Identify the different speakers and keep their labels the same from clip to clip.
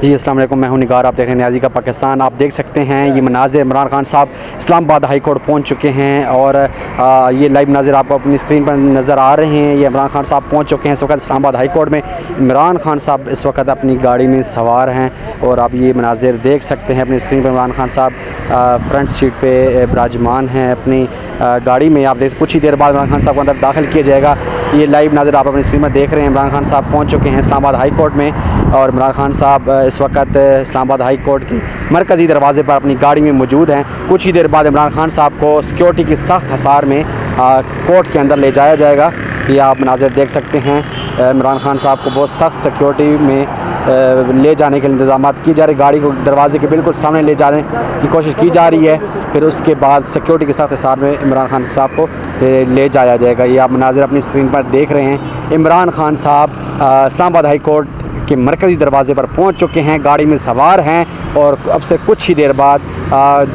Speaker 1: जी अस्सलाम वालेकुम, मैं हूं निगार, आप देख रहे हैं न्याज़ी का पाकिस्तान। आप देख सकते हैं ये मनाज़िर इमरान खान साहब इस्लामाबाद हाई कोर्ट पहुंच चुके हैं और ये लाइव मनाज़िर आपको अपनी स्क्रीन पर नज़र आ रहे हैं। ये इमरान खान साहब पहुंच चुके हैं इस वक्त इस्लामाबाद हाई कोर्ट में। इमरान खान साहब इस वक्त अपनी गाड़ी में सवार हैं और आप ये मनाज़िर देख सकते हैं अपनी स्क्रीन पर। इमरान खान साहब फ्रंट सीट पर विराजमान हैं अपनी गाड़ी में। आप देख कुछ ही देर बाद इमरान खान साहब को अंदर दाखिल किया जाएगा। ये लाइव मनाज़िर आप अपनी स्क्रीन पर देख रहे हैं। इमरान खान साहब पहुँच चुके हैं इस्लामाबाद हाई कोर्ट में और इमरान खान साहब इस वक्त इस्लामाबाद हाई कोर्ट के मरकज़ी दरवाज़े पर अपनी गाड़ी में मौजूद हैं। कुछ ही देर बाद इमरान खान साहब को सिक्योरिटी की सख्त हसार में कोर्ट के अंदर ले जाया जाएगा। ये आप मनाज़िर देख सकते हैं। इमरान खान साहब को बहुत सख्त सिक्योरिटी में ले जाने के इंतज़ाम की जा रहे। गाड़ी को दरवाजे के बिल्कुल सामने ले जाने की कोशिश की जा रही है। फिर उसके बाद सिक्योरिटी के सख्त हसार में इमरान खान साहब को ले जाया जाएगा। ये आप मनाज़िर अपनी स्क्रीन पर देख रहे हैं। इमरान खान साहब इस्लामाबाद हाई कोर्ट के मरकज़ी दरवाज़े पर पहुंच चुके हैं, गाड़ी में सवार हैं और अब से कुछ ही देर बाद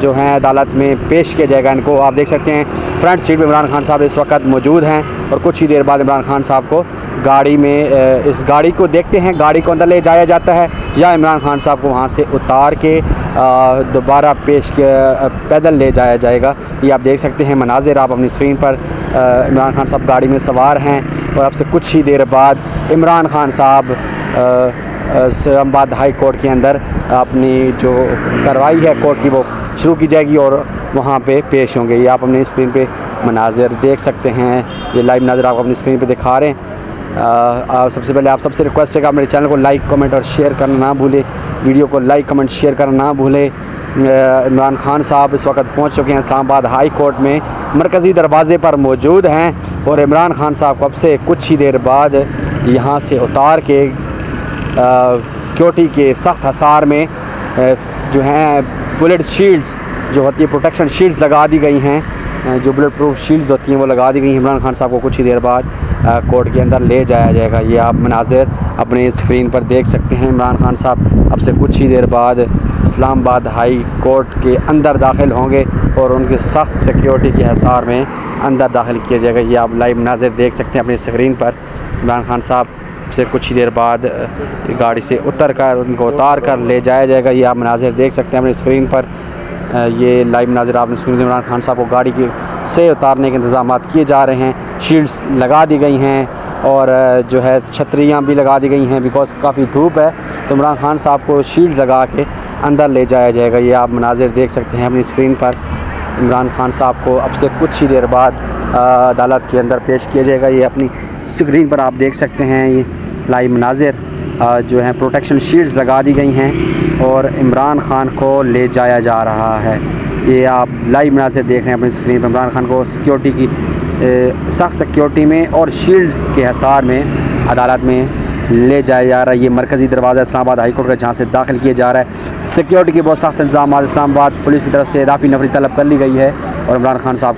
Speaker 1: जो है अदालत में पेश किया जाएगा इनको। आप देख सकते हैं फ्रंट सीट पे इमरान खान साहब इस वक्त मौजूद हैं और कुछ ही देर बाद इमरान खान साहब को गाड़ी में इस गाड़ी को देखते हैं, गाड़ी को अंदर ले जाया जाता है या इमरान खान साहब को वहाँ से उतार के दोबारा पेश किया पैदल ले जाया जाएगा। ये आप देख सकते हैं मनाज़िर आप अपनी स्क्रीन पर। इमरान खान साहब गाड़ी में सवार हैं और अब से कुछ ही देर बाद इमरान खान साहब इस्लामाबाद हाई कोर्ट के अंदर अपनी जो कार्रवाई है कोर्ट की वो शुरू की जाएगी और वहाँ पे पेश होंगे। ये आप अपनी स्क्रीन पे मनाज़िर देख सकते हैं। ये लाइव मनाज़िर आप अपनी स्क्रीन पे दिखा रहे हैं। सबसे पहले आप सबसे रिक्वेस्ट है कि आप मेरे चैनल को लाइक कमेंट और शेयर करना ना भूलें। वीडियो को लाइक कमेंट शेयर करना ना भूलें। इमरान खान साहब इस वक्त पहुँच चुके हैं इस्लामाबाद हाई कोर्ट में, मरकज़ी दरवाज़े पर मौजूद हैं और इमरान खान साहब को अब से कुछ ही देर बाद यहाँ से उतार के सिक्योरिटी के सख्त हसार में जो हैं बुलेट शील्ड्स जो होती है, प्रोटेक्शन शील्ड्स लगा दी गई हैं। जो बुलेट प्रूफ शील्ड्स होती हैं वो लगा दी गई हैं। इमरान खान साहब को कुछ ही देर बाद कोर्ट के अंदर ले जाया जाएगा। ये आप मनाज़िर अपने स्क्रीन पर देख सकते हैं। इमरान खान साहब अब से कुछ ही देर बाद इस्लामाबाद हाई कोर्ट के अंदर दाखिल होंगे और उनके सख्त सिक्योरिटी के हिसार में अंदर दाखिल किया जाएगा। ये आप लाइव मनाज़िर देख सकते हैं अपनी स्क्रीन पर। इमरान खान साहब से कुछ ही देर बाद गाड़ी से उतर कर उनको उतार कर ले जाया जाएगा। ये आप मनाज़िर देख सकते हैं अपनी स्क्रीन पर। ये लाइव मनाज़िर आपने स्क्रीन पर इमरान खान साहब को गाड़ी के से उतारने के इंतज़ाम किए जा रहे हैं। शील्ड्स लगा दी गई हैं और जो है छतरियाँ भी लगा दी गई हैं बिकॉज काफ़ी धूप है, तो इमरान खान साहब को शील्ड्स लगा के अंदर ले जाया जाएगा। ये आप मनाज़िर देख सकते हैं अपनी स्क्रीन पर। इमरान खान साहब को अब से कुछ ही देर बाद अदालत के अंदर पेश किया जाएगा। ये अपनी स्क्रीन पर आप देख सकते हैं। ये लाइव मनाज़िर जो हैं प्रोटेक्शन शील्ड्स लगा दी गई हैं और इमरान खान को ले जाया जा रहा है। ये आप लाइव मनाज़िर देख रहे हैं अपनी स्क्रीन पर। इमरान खान को सिक्योरिटी की सख्त सिक्योरिटी में और शील्ड्स के हिसार में अदालत में ले जाया जा रहा है। ये मरकज़ी दरवाज़ा इस्लामाबाद हाई कोर्ट का जहाँ से दाखिल किया जा रहा है। सिक्योरिटी के बहुत सख्त इंतजाम इस्लामाबाद पुलिस की तरफ से इजाफी नफरी तलब कर ली गई है और इमरान खान साहब